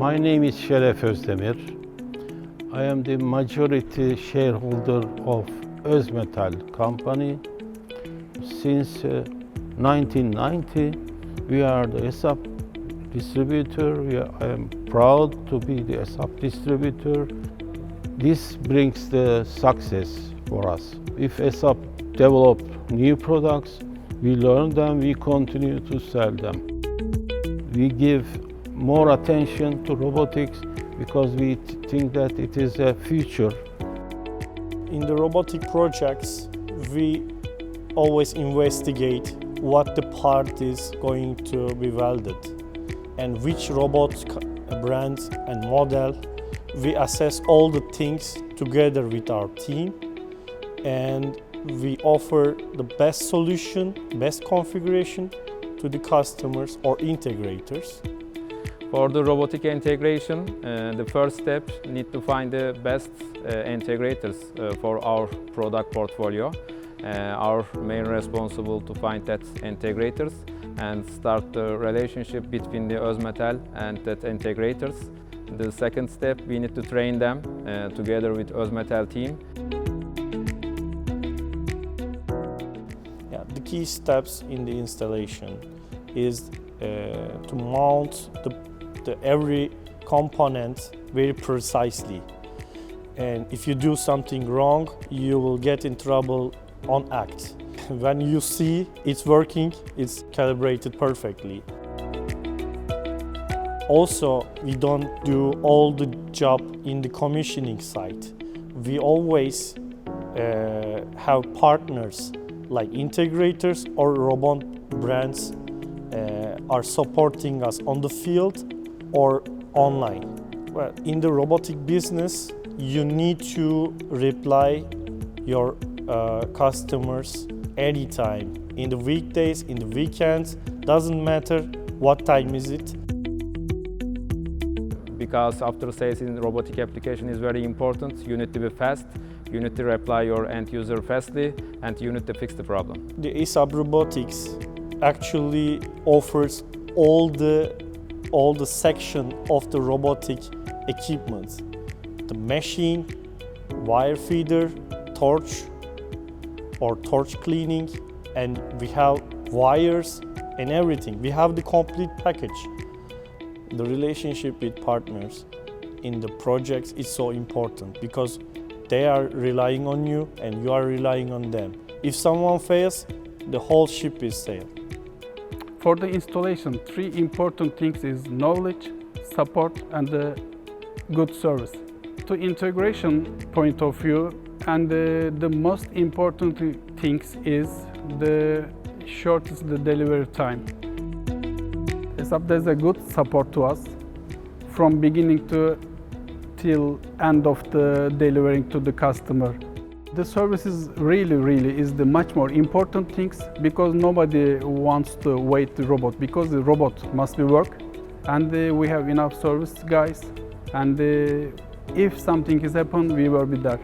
My name is Şeref Özdemir. I am the majority shareholder of Özmetal company. Since 1990, we are the ESAB distributor. I am proud to be the ESAB distributor. This brings the success for us. If ESAB develop new products, we learn them, we continue to sell them. We give more attention to robotics because we think that it is a future. In the robotic projects, we always investigate what the part is going to be welded and which robot brand and model. We assess all the things together with our team and we offer the best solution, best configuration to the customers or integrators. For the robotic integration, the first step need to find the best integrators for our product portfolio. Our main responsible to find that integrators and start the relationship between the Özmetal and that integrators. The second step, we need to train them together with Özmetal team. Yeah, the key steps in the installation is to mount every component very precisely. And if you do something wrong, you will get in trouble on act. When you see it's working, it's calibrated perfectly. Also, we don't do all the job in the commissioning site. We always have partners like integrators or robot brands are supporting us on the field or online. Well, in the robotic business, you need to reply your customers anytime, in the weekdays, in the weekends, doesn't matter what time is it. Because after sales in robotic application is very important, you need to be fast, you need to reply your end user fastly, and you need to fix the problem. The ESAB Robotics actually offers all the section of the robotic equipment. The machine, wire feeder, torch or torch cleaning, and we have wires and everything. We have the complete package. The relationship with partners in the projects is so important because they are relying on you and you are relying on them. If someone fails, the whole ship is sailed. For the installation, three important things is knowledge, support, and good service. To integration point of view, and the most important things is the shortest the delivery time. ESAB does a good support to us from beginning to till end of the delivering to the customer. The service is really is the much more important things because nobody wants to wait the robot because the robot must be work and we have enough service guys and if something is happened we will be there.